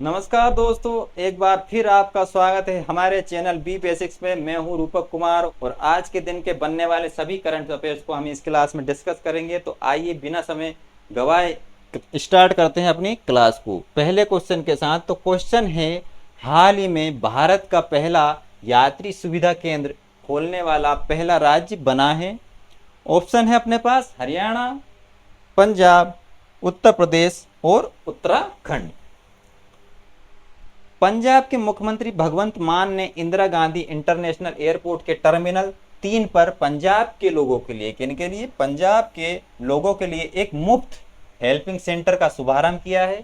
नमस्कार दोस्तों, एक बार फिर आपका स्वागत है हमारे चैनल बी बेसिक्स में। मैं हूं रूपक कुमार और आज के दिन के बनने वाले सभी करंट अफेयर्स को हम इस क्लास में डिस्कस करेंगे। तो आइए बिना समय गवाए स्टार्ट करते हैं अपनी क्लास को पहले क्वेश्चन के साथ। तो क्वेश्चन है, हाल ही में भारत का पहला यात्री सुविधा केंद्र खोलने वाला पहला राज्य बना है। ऑप्शन है अपने पास हरियाणा, पंजाब, उत्तर प्रदेश और उत्तराखंड। पंजाब के मुख्यमंत्री भगवंत मान ने इंदिरा गांधी इंटरनेशनल एयरपोर्ट के टर्मिनल 3 पर पंजाब के लोगों के लिए, किनके लिए? पंजाब के लोगों के लिए एक मुफ्त हेल्पिंग सेंटर का शुभारंभ किया है।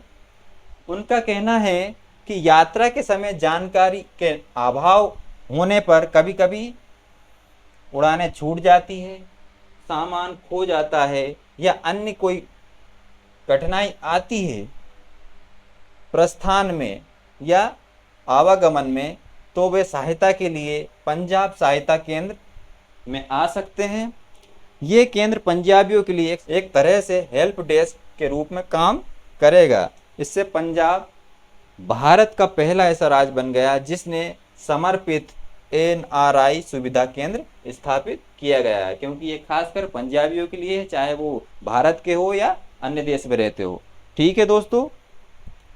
उनका कहना है कि यात्रा के समय जानकारी के अभाव होने पर कभी कभी उड़ानें छूट जाती है, सामान खो जाता है या अन्य कोई कठिनाई आती है प्रस्थान में या आवागमन में, तो वे सहायता के लिए पंजाब सहायता केंद्र में आ सकते हैं। ये केंद्र पंजाबियों के लिए एक तरह से हेल्प डेस्क के रूप में काम करेगा। इससे पंजाब भारत का पहला ऐसा राज्य बन गया जिसने समर्पित एनआरआई सुविधा केंद्र स्थापित किया गया है, क्योंकि ये खासकर पंजाबियों के लिए है, चाहे वो भारत के हो या अन्य देश में रहते हो। ठीक है दोस्तों,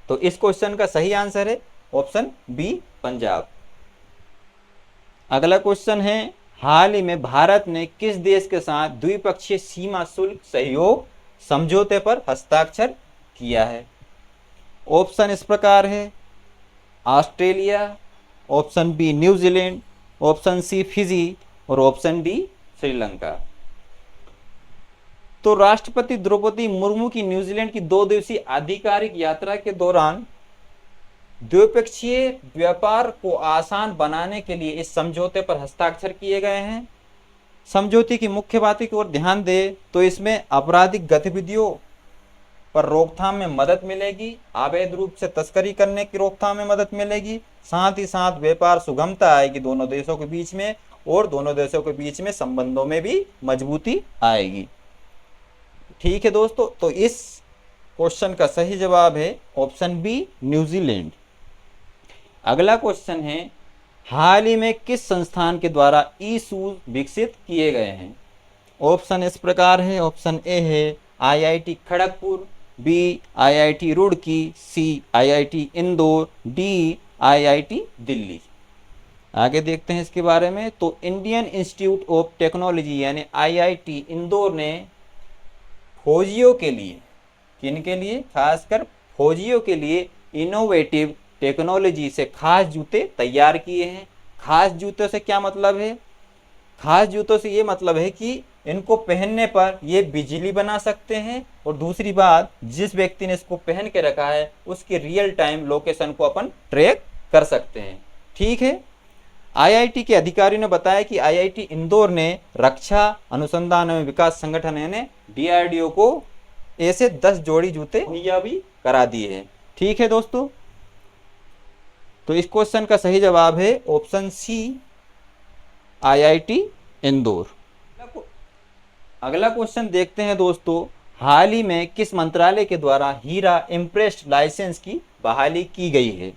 तो इस क्वेश्चन का सही आंसर है ऑप्शन बी, पंजाब। अगला क्वेश्चन है, हाल ही में भारत ने किस देश के साथ द्विपक्षीय सीमा शुल्क सहयोग समझौते पर हस्ताक्षर किया है? ऑप्शन इस प्रकार है, Australia, option B New Zealand, option C Fiji और ऑप्शन डी श्रीलंका। तो राष्ट्रपति द्रौपदी मुर्मू की न्यूजीलैंड की 2 दिवसीय आधिकारिक यात्रा के दौरान द्विपक्षीय व्यापार को आसान बनाने के लिए इस समझौते पर हस्ताक्षर किए गए हैं। समझौते की मुख्य बातों की ओर ध्यान दें तो इसमें आपराधिक गतिविधियों पर रोकथाम में मदद मिलेगी, अवैध रूप से तस्करी करने की रोकथाम में मदद मिलेगी, साथ ही साथ व्यापार सुगमता आएगी दोनों देशों के बीच में, और दोनों देशों के बीच में संबंधों में भी मजबूती आएगी। ठीक है दोस्तों, तो इस क्वेश्चन का सही जवाब है ऑप्शन बी, न्यूजीलैंड। अगला क्वेश्चन है, हाल ही में किस संस्थान के द्वारा ई शूज विकसित किए गए हैं? ऑप्शन इस प्रकार है, ऑप्शन ए है IIT Kharagpur, B IIT Roorkee, C IIT Indore, D IIT Delhi. आगे देखते हैं इसके बारे में। तो इंडियन इंस्टीट्यूट ऑफ टेक्नोलॉजी यानी आईआईटी इंदौर ने फौजियों के लिए, किनके लिए? खासकर फौजियों के लिए इनोवेटिव टेक्नोलॉजी से खास जूते तैयार किए हैं। खास जूतों से क्या मतलब है? खास जूतों से ये मतलब है कि इनको पहनने पर ये बिजली बना सकते हैं, और दूसरी बात, जिस व्यक्ति ने इसको पहन के रखा है उसके रियल टाइम लोकेशन को अपन ट्रैक कर सकते हैं। ठीक है, आईआईटी के अधिकारियों ने बताया कि आईआईटी इंदौर ने रक्षा अनुसंधान एवं विकास संगठन यानी डीआरडीओ को ऐसे 10 जोड़ी जूते मुहैया भी करा दिए हैं। ठीक है दोस्तों, तो इस क्वेश्चन का सही जवाब है ऑप्शन सी, आईआईटी इंदौर। अगला क्वेश्चन देखते हैं दोस्तों, हाल ही में किस मंत्रालय के द्वारा हीरा इम्प्रेस्ड लाइसेंस की बहाली की गई है?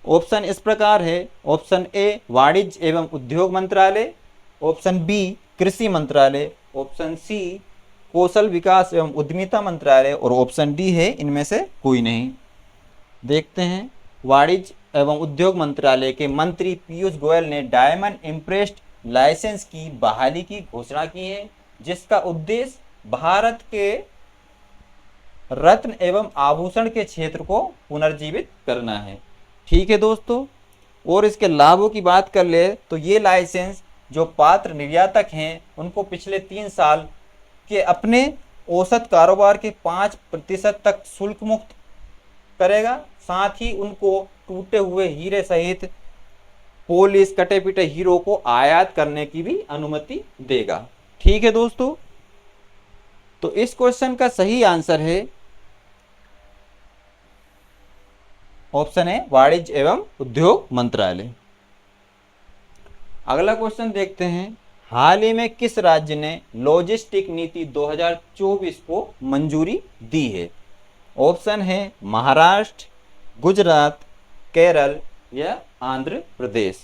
ऑप्शन इस प्रकार है, ऑप्शन ए वाणिज्य एवं उद्योग मंत्रालय, ऑप्शन बी कृषि मंत्रालय, ऑप्शन सी कौशल विकास एवं उद्यमिता मंत्रालय और ऑप्शन डी है इनमें से कोई नहीं। देखते हैं, वाणिज्य एवं उद्योग मंत्रालय के मंत्री पीयूष गोयल ने डायमंड इम्प्रेस्ड लाइसेंस की बहाली की घोषणा की है, जिसका उद्देश्य भारत के रत्न एवं आभूषण के क्षेत्र को पुनर्जीवित करना है। ठीक है दोस्तों, और इसके लाभों की बात कर ले तो ये लाइसेंस जो पात्र निर्यातक हैं उनको पिछले 3 साल के अपने औसत कारोबार के 5% तक शुल्क मुक्त करेगा। साथ ही उनको टूटे हुए हीरे सहित पॉलिश कटे पिटे हीरो को आयात करने की भी अनुमति देगा। ठीक है दोस्तों, तो इस क्वेश्चन का सही आंसर है ऑप्शन है वाणिज्य एवं उद्योग मंत्रालय। अगला क्वेश्चन देखते हैं, हाल ही में किस राज्य ने लॉजिस्टिक नीति 2024 को मंजूरी दी है? ऑप्शन है महाराष्ट्र, गुजरात, केरल या आंध्र प्रदेश।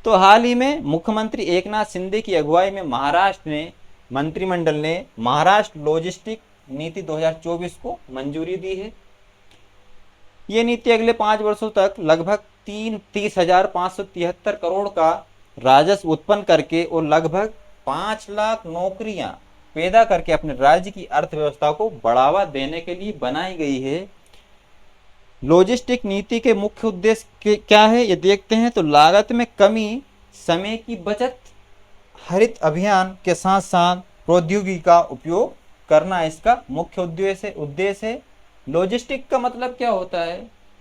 तो हाल ही में मुख्यमंत्री एकनाथ शिंदे की अगुवाई में महाराष्ट्र में मंत्रिमंडल ने महाराष्ट्र लॉजिस्टिक नीति 2024 को मंजूरी दी है। ये नीति अगले 5 वर्षों तक लगभग 30,573 करोड़ का राजस्व उत्पन्न करके और लगभग 5 लाख नौकरियां पैदा करके अपने राज्य की अर्थव्यवस्था को बढ़ावा देने के लिए बनाई गई है। लॉजिस्टिक नीति के मुख्य उद्देश्य क्या है ये देखते हैं। तो लागत में कमी, समय की बचत, हरित अभियान के साथ साथ प्रौद्योगिकी का उपयोग करना इसका मुख्य उद्देश्य है। लॉजिस्टिक का मतलब क्या होता है?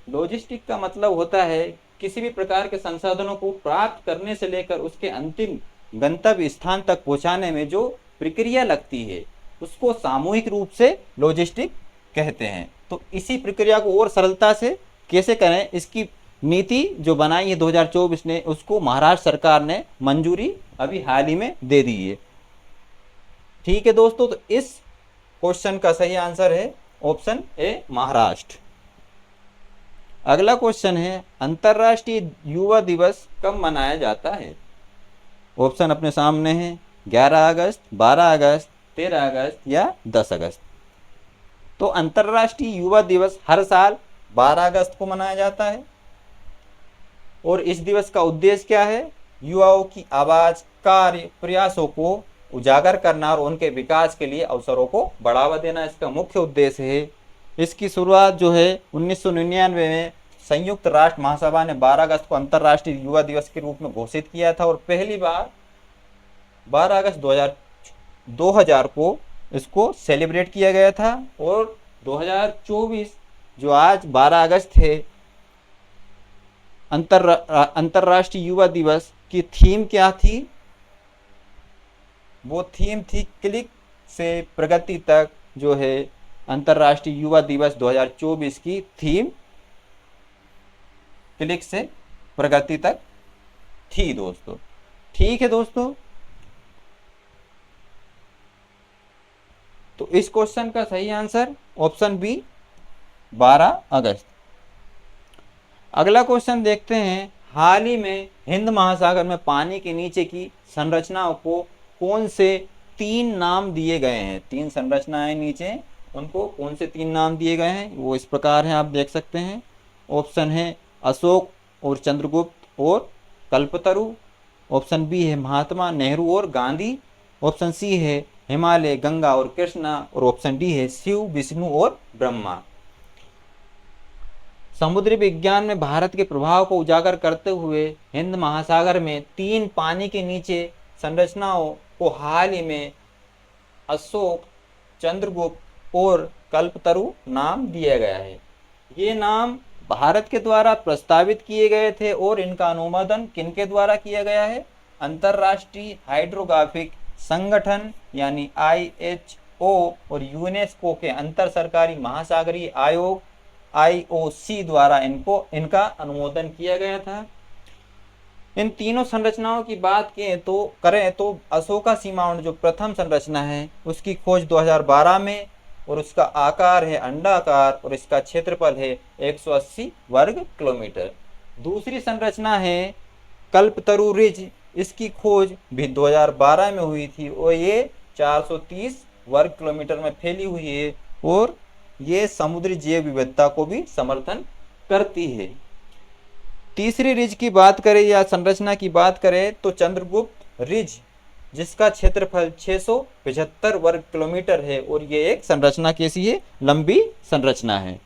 लॉजिस्टिक का मतलब होता है किसी भी प्रकार के संसाधनों को प्राप्त करने से लेकर उसके अंतिम गंतव्य स्थान तक पहुंचाने में जो प्रक्रिया लगती है उसको सामूहिक रूप से लॉजिस्टिक कहते हैं। तो इसी प्रक्रिया को और सरलता से कैसे करें, इसकी नीति जो बनाई है 2024 ने, उसको महाराष्ट्र सरकार ने मंजूरी अभी हाल ही में दे दी है। ठीक है दोस्तों, तो इस क्वेश्चन का सही आंसर है ऑप्शन ए, महाराष्ट्र। अगला क्वेश्चन है, अंतर्राष्ट्रीय युवा दिवस कब मनाया जाता है? ऑप्शन अपने सामने है, 11 अगस्त, 12 अगस्त, 13 अगस्त या 10 अगस्त। तो अंतर्राष्ट्रीय युवा दिवस हर साल 12 अगस्त को मनाया जाता है और इस दिवस का उद्देश्य क्या है? युवाओं की आवाज, कार्य, प्रयासों को उजागर करना और उनके विकास के लिए अवसरों को बढ़ावा देना इसका मुख्य उद्देश्य है। इसकी शुरुआत जो है 1999 में संयुक्त राष्ट्र महासभा ने 12 अगस्त को अंतर्राष्ट्रीय युवा दिवस के रूप में घोषित किया था और पहली बार 12 अगस्त 2000 को इसको सेलिब्रेट किया गया था। और 2024 जो आज 12 अगस्त है, अंतर्राष्ट्रीय युवा दिवस की थीम क्या थी? वो थीम थी क्लिक से प्रगति तक। जो है अंतर्राष्ट्रीय युवा दिवस 2024 की थीम क्लिक से प्रगति तक थी दोस्तों। ठीक है दोस्तों, तो इस क्वेश्चन का सही आंसर ऑप्शन बी, 12 अगस्त। अगला क्वेश्चन देखते हैं, हाल ही में हिंद महासागर में पानी के नीचे की संरचनाओं को कौन से 3 नाम दिए गए हैं? 3 संरचनाएं नीचे, उनको कौन से 3 नाम दिए गए हैं? वो इस प्रकार हैं, आप देख सकते हैं। ऑप्शन है अशोक और चंद्रगुप्त और कल्पतरु। ऑप्शन बी है महात्मा, नेहरू और गांधी। ऑप्शन सी है हिमालय, गंगा और कृष्णा। और ऑप्शन डी है शिव, विष्णु और ब्रह्मा। समुद्री विज्ञान में भारत के प्रभाव को उजागर करते हुए हिंद महासागर में 3 पानी के नीचे संरचनाओं को हाल ही में अशोक, चंद्रगुप्त और कल्पतरु नाम दिया गया है। ये नाम भारत के द्वारा प्रस्तावित किए गए थे और इनका अनुमोदन किनके द्वारा किया गया है? अंतर्राष्ट्रीय हाइड्रोग्राफिक संगठन यानी IHO और यूनेस्को के अंतर सरकारी महासागरीय आयोग IOC द्वारा इनका अनुमोदन किया गया था। इन तीनों संरचनाओं की बात करें तो अशोका सीमांड जो प्रथम संरचना है उसकी खोज 2012 में, और उसका आकार है अंडाकार और इसका क्षेत्रफल है 180 वर्ग किलोमीटर। दूसरी संरचना है कल्पतरु रिज, इसकी खोज भी 2012 में हुई थी और ये 430 वर्ग किलोमीटर में फैली हुई है और ये समुद्री जैव विविधता को भी समर्थन करती है। तीसरी रिज की बात करें या संरचना की बात करें तो चंद्रगुप्त रिज, जिसका क्षेत्रफल 675 वर्ग किलोमीटर है और ये एक संरचना कैसी है? लंबी संरचना है।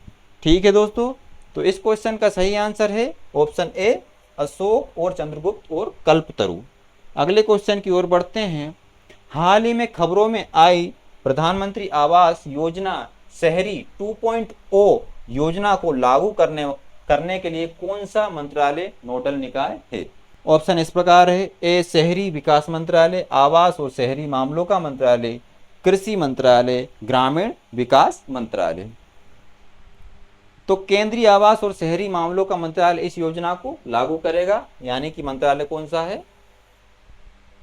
ठीक है दोस्तों, तो इस क्वेश्चन का सही आंसर है ऑप्शन ए, अशोक और चंद्रगुप्त और कल्पतरु। अगले क्वेश्चन की ओर बढ़ते हैं। हाल ही में खबरों में आई प्रधानमंत्री आवास योजना शहरी 2.0 योजना को लागू करने के लिए कौन सा मंत्रालय नोडल निकाय है? ऑप्शन इस प्रकार है, ए शहरी विकास मंत्रालय, आवास और शहरी मामलों का मंत्रालय, कृषि मंत्रालय, ग्रामीण विकास मंत्रालय। तो केंद्रीय आवास और शहरी मामलों का मंत्रालय इस योजना को लागू करेगा, यानी कि मंत्रालय कौन सा है?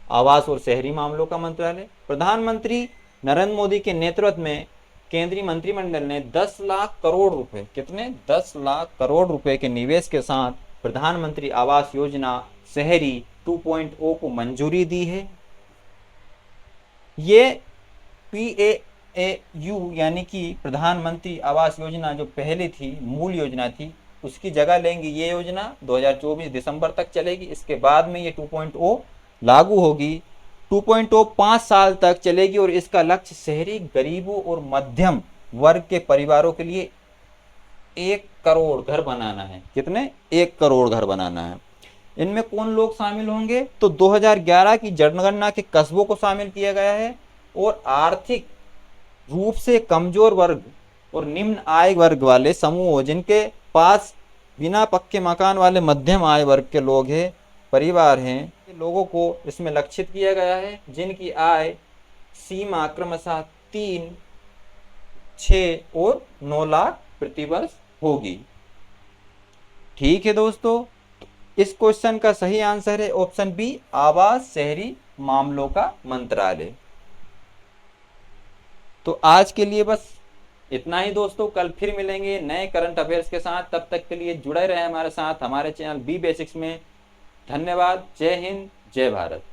आवास और शहरी मामलों का मंत्रालय। प्रधानमंत्री नरेंद्र मोदी के नेतृत्व में केंद्रीय मंत्रिमंडल ने 10 लाख करोड़ रुपए, कितने, 10 लाख करोड़ रुपए के निवेश के साथ प्रधानमंत्री आवास योजना शहरी 2.0 को मंजूरी दी है। ये PAAU यानी कि प्रधानमंत्री आवास योजना जो पहले थी, मूल योजना थी, उसकी जगह लेंगी ये योजना। 2024 दिसंबर तक चलेगी। इसके बाद में ये 2.0 लागू होगी। 2.0 5 साल तक चलेगी और इसका लक्ष्य शहरी गरीबों और मध्यम वर्ग के परिवारों के लिए 1 करोड़ घर बनाना है। कितने, 1 करोड़ घर बनाना है। इनमें कौन लोग शामिल होंगे, तो 2011 की जनगणना के कस्बों को शामिल किया गया है और आर्थिक रूप से कमजोर वर्ग और निम्न आय वर्ग वाले समूह, जिनके पास बिना पक्के मकान वाले मध्यम आय वर्ग के लोग हैं, परिवार हैं, लोगों को इसमें लक्षित किया गया है, जिनकी आय सीमा क्रमशः 3, 6 और 9 लाख प्रति वर्ष होगी। ठीक है दोस्तों, इस क्वेश्चन का सही आंसर है ऑप्शन बी, आवास शहरी मामलों का मंत्रालय। तो आज के लिए बस इतना ही दोस्तों। कल फिर मिलेंगे नए करंट अफेयर्स के साथ। तब तक के लिए जुड़े रहे हमारे साथ, हमारे चैनल बी बेसिक्स में। धन्यवाद। जय हिंद, जय भारत।